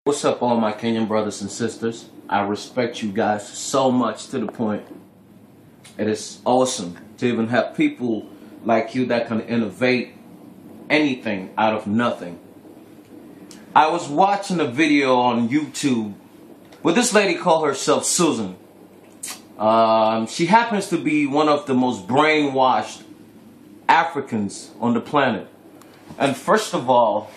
What's up, all my Kenyan brothers and sisters? I respect you guys so much, to the point it is awesome to even have people like you that can innovate anything out of nothing. I was watching a video on YouTube where this lady called herself Susan. She happens to be one of the most brainwashed Africans on the planet. And first of all,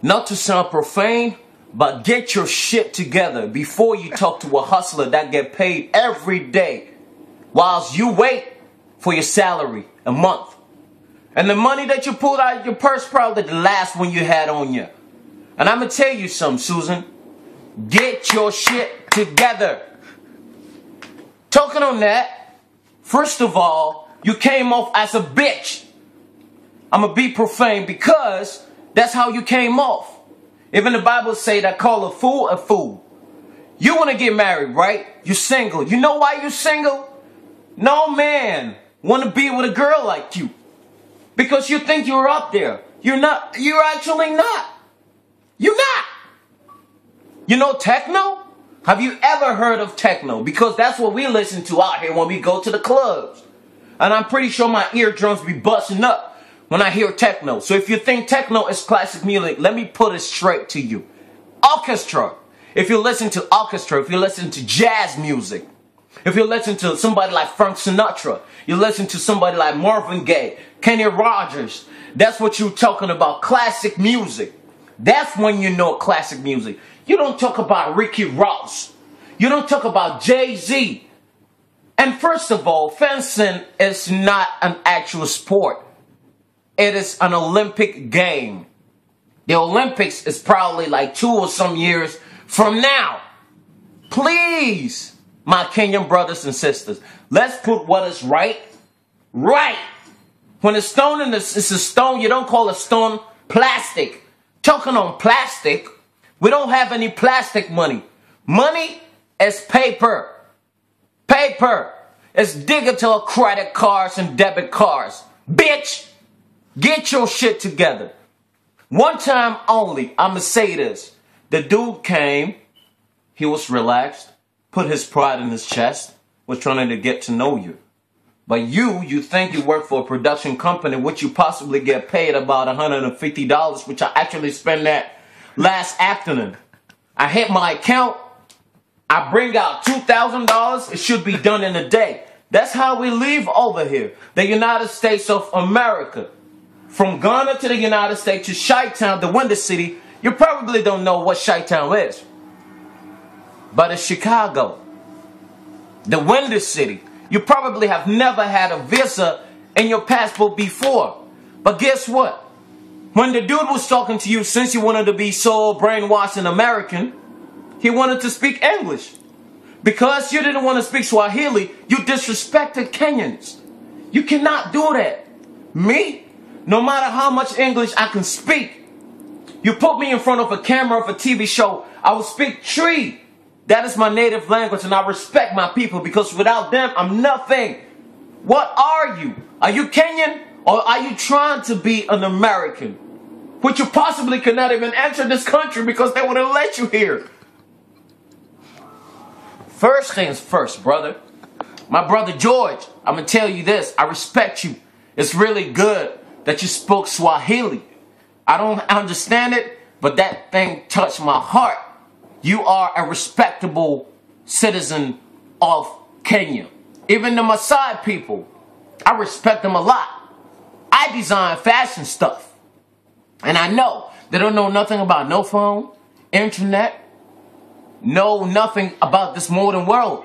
not to sound profane, but get your shit together before you talk to a hustler that get paid every day whilst you wait for your salary a month. And the money that you pulled out of your purse probably the last one you had on you. And I'm going to tell you something, Susan. Get your shit together. Talking on that, first of all, you came off as a bitch. I'm going to be profane because that's how you came off. Even the Bible say that call a fool a fool. You want to get married, right? You're single. You know why you're single? No man want to be with a girl like you. Because you think you're up there. You're not. You're actually not. You're not. You know techno? Have you ever heard of techno? Because that's what we listen to out here when we go to the clubs. And I'm pretty sure my eardrums be busting up when I hear techno. So if you think techno is classic music, let me put it straight to you. Orchestra. If you listen to orchestra, if you listen to jazz music, if you listen to somebody like Frank Sinatra, you listen to somebody like Marvin Gaye, Kenny Rogers, that's what you're talking about, classic music. That's when you know classic music. You don't talk about Ricky Ross. You don't talk about Jay-Z. And first of all, fencing is not an actual sport. It is an Olympic game. The Olympics is probably like 2 or some years from now. Please, my Kenyan brothers and sisters, let's put what is right. When a stone is a stone, you don't call a stone plastic. Talking on plastic, we don't have any plastic money. Money is paper. Paper is digital credit cards and debit cards. Bitch! Get your shit together. One time only, I'ma say this. The dude came, he was relaxed, put his pride in his chest, was trying to get to know you. But you think you work for a production company, which you possibly get paid about $150, which I actually spent that last afternoon. I hit my account, I bring out $2,000, it should be done in a day. That's how we live over here. The United States of America. From Ghana to the United States to Chi-Town, the Windy City, you probably don't know what Chi-Town is. But it's Chicago. The Windy City. You probably have never had a visa in your passport before. But guess what? When the dude was talking to you, since you wanted to be so brainwashed and American, he wanted to speak English. Because you didn't want to speak Swahili, you disrespected Kenyans. You cannot do that. Me? No matter how much English I can speak, you put me in front of a camera of a TV show, I will speak Tree. That is my native language, and I respect my people because without them, I'm nothing. What are you? Are you Kenyan or are you trying to be an American? Which you possibly cannot even enter this country because they wouldn't let you here. First things first, brother. My brother George, I'm going to tell you this. I respect you. It's really good that you spoke Swahili. I don't understand it, but that thing touched my heart. You are a respectable citizen of Kenya. Even the Maasai people, I respect them a lot. I design fashion stuff. And I know they don't know nothing about no phone, internet, know nothing about this modern world.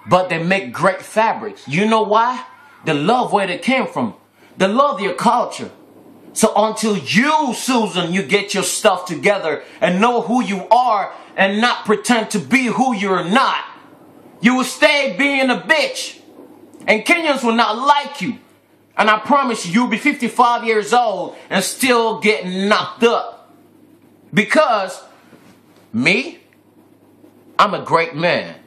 But they make great fabrics. You know why? They love where they came from. They love your culture. So until you, Susan, you get your stuff together and know who you are and not pretend to be who you're not, you will stay being a bitch. And Kenyans will not like you. And I promise you, you'll be 55 years old and still getting knocked up. Because me, I'm a great man.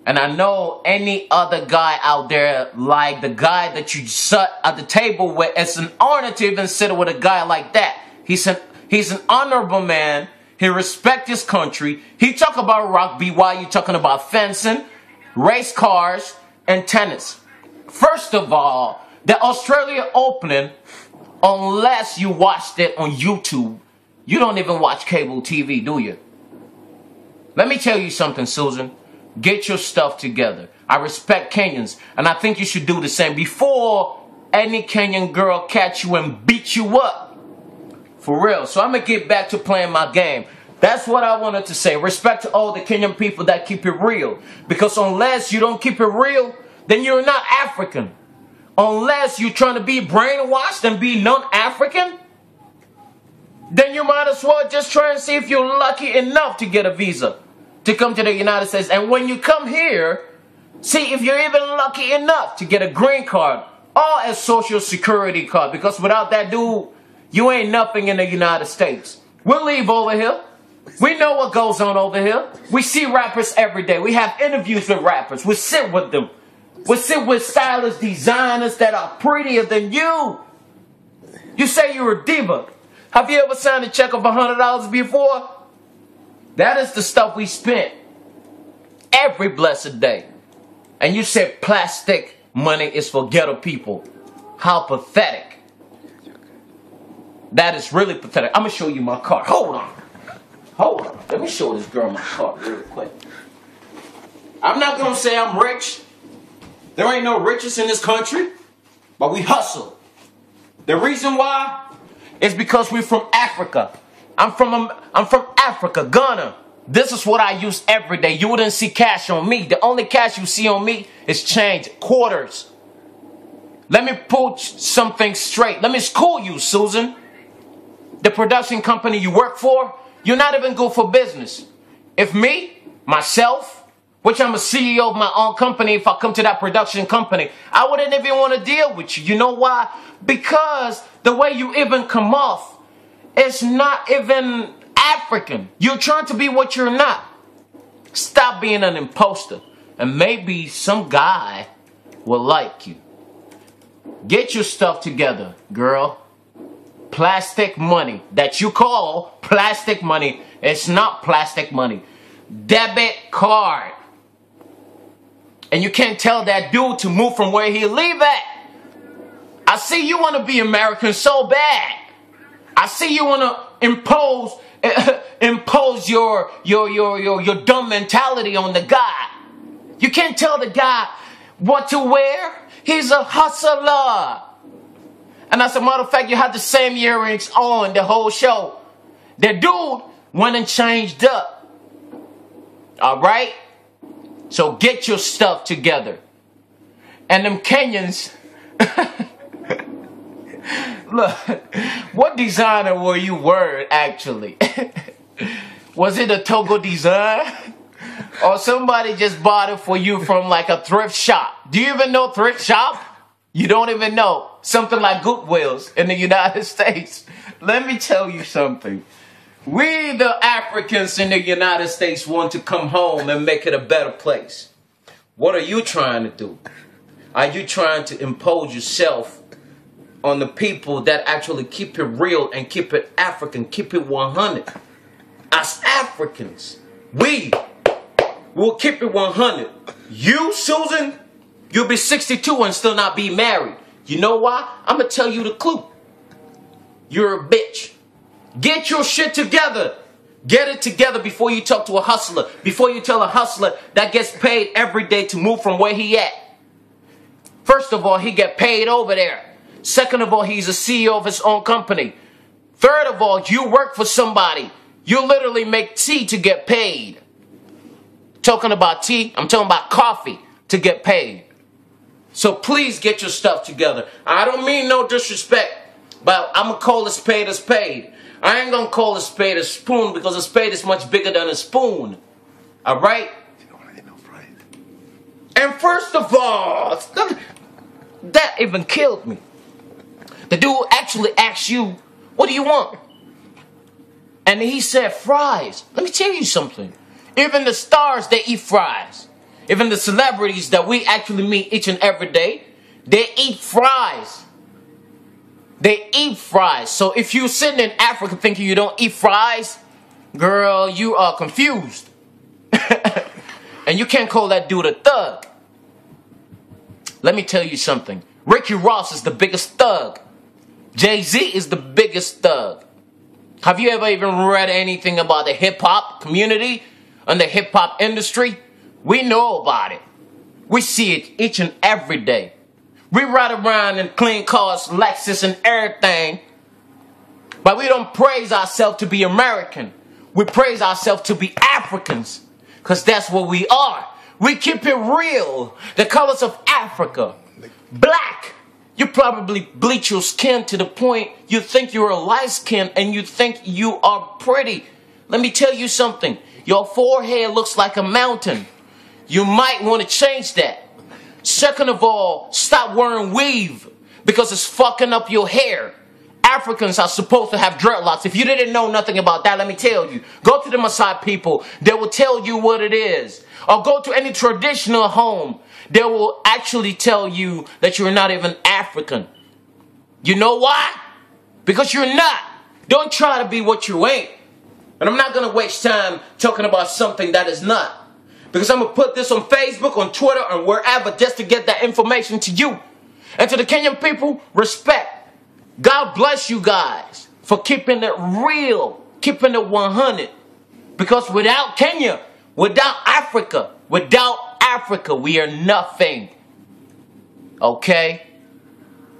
And I know any other guy out there, like the guy that you sat at the table with, it's an honor to even sit with a guy like that. He's an honorable man. He respect his country. He talk about rugby while you talking about fencing, race cars, and tennis. First of all, the Australia Opening, unless you watched it on YouTube, you don't even watch cable TV, do you? Let me tell you something, Susan. Get your stuff together. I respect Kenyans, and I think you should do the same before any Kenyan girl catch you and beat you up. For real. So I'm going to get back to playing my game. That's what I wanted to say. Respect to all the Kenyan people that keep it real. Because unless you don't keep it real, then you're not African. Unless you're trying to be brainwashed and be non-African, then you might as well just try and see if you're lucky enough to get a visa to come to the United States. And when you come here, see if you're even lucky enough to get a green card or a social security card. Because without that, dude, you ain't nothing in the United States. We'll leave over here. We know what goes on over here. We see rappers every day. We have interviews with rappers. We sit with them. We sit with stylists, designers that are prettier than you. You say you're a diva. Have you ever signed a check of $100 before? That is the stuff we spent every blessed day. And you said plastic money is for ghetto people. How pathetic. That is really pathetic. I'm going to show you my car. Hold on. Hold on. Let me show this girl my car real quick. I'm not going to say I'm rich. There ain't no riches in this country. But we hustle. The reason why is because we're from Africa. I'm from Africa, Ghana. This is what I use every day. You wouldn't see cash on me. The only cash you see on me is change, quarters. Let me put something straight. Let me school you, Susan. The production company you work for, you're not even good for business. If me, myself, which I'm a CEO of my own company, if I come to that production company, I wouldn't even want to deal with you. You know why? Because the way you even come off is not even African. You're trying to be what you're not. Stop being an imposter. And maybe some guy will like you. Get your stuff together, girl. Plastic money that you call plastic money, it's not plastic money. Debit card. And you can't tell that dude to move from where he live at. I see you want to be American so bad. I see you want to impose your dumb mentality on the guy. You can't tell the guy what to wear. He's a hustler. And as a matter of fact, you had the same earrings on the whole show. The dude went and changed up. Alright? So get your stuff together. And them Kenyans, look, what designer were you wearing actually? Was it a Togo design? Or somebody just bought it for you from like a thrift shop? Do you even know thrift shop? You don't even know. Something like Goodwill's in the United States. Let me tell you something. We, the Africans in the United States, want to come home and make it a better place. What are you trying to do? Are you trying to impose yourself on the people that actually keep it real and keep it African, keep it 100? As Africans, we will keep it 100. You, Susan, you'll be 62 and still not be married. You know why? I'm going to tell you the clue. You're a bitch. Get your shit together. Get it together before you talk to a hustler. Before you tell a hustler that gets paid every day to move from where he at. First of all, he get paid over there. Second of all, he's a CEO of his own company. Third of all, you work for somebody. You literally make tea to get paid. Talking about tea, I'm talking about coffee to get paid. So please get your stuff together. I don't mean no disrespect, but I'm going to call a spade a spade. I ain't going to call a spade a spoon because a spade is much bigger than a spoon. Alright? And first of all, that even killed me. The dude actually asked you, what do you want? And he said fries. Let me tell you something. Even the stars, they eat fries. Even the celebrities that we actually meet each and every day, they eat fries. They eat fries. So if you're sitting in Africa thinking you don't eat fries, Girl, you are confused. And you can't call that dude a thug. Let me tell you something. Ricky Ross is the biggest thug. Jay-Z is the biggest thug. Have you ever even read anything about the hip-hop community and the hip-hop industry? We know about it. We see it each and every day. We ride around in clean cars, Lexus and everything. But we don't praise ourselves to be American. We praise ourselves to be Africans. Because that's what we are. We keep it real. The colors of Africa. Black. You probably bleach your skin to the point you think you're a light skin and you think you are pretty. Let me tell you something. Your forehead looks like a mountain. You might want to change that. Second of all, stop wearing weave because it's fucking up your hair. Africans are supposed to have dreadlocks. If you didn't know nothing about that, let me tell you. Go to the Maasai people. They will tell you what it is. Or go to any traditional home. They will actually tell you that you're not even African. You know why? Because you're not. Don't try to be what you ain't. And I'm not going to waste time talking about something that is not. Because I'm going to put this on Facebook, on Twitter, and wherever just to get that information to you. And to the Kenyan people, respect. God bless you guys for keeping it real, keeping it 100. Because without Kenya, without Africa, we are nothing. Okay?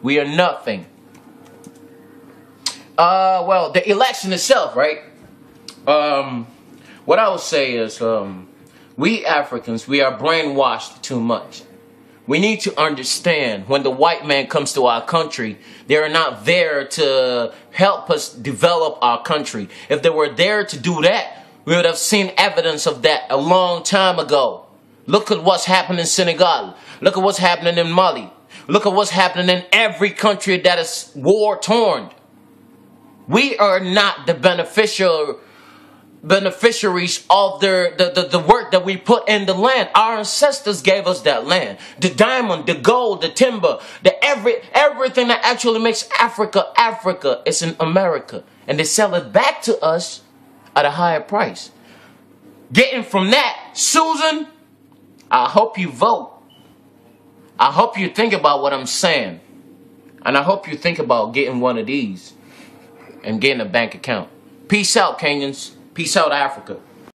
We are nothing. Well, the election itself, right? What I would say is, we Africans, we are brainwashed too much. We need to understand when the white man comes to our country, they are not there to help us develop our country. If they were there to do that, we would have seen evidence of that a long time ago. Look at what's happening in Senegal. Look at what's happening in Mali. Look at what's happening in every country that is war-torn. We are not the beneficiaries of the work that we put in the land. Our ancestors gave us that land. The diamond, the gold, the timber, everything that actually makes Africa, Africa is in America. And they sell it back to us at a higher price. Getting from that, Susan, I hope you vote. I hope you think about what I'm saying. And I hope you think about getting one of these and getting a bank account. Peace out, Kenyans. Peace out, Africa.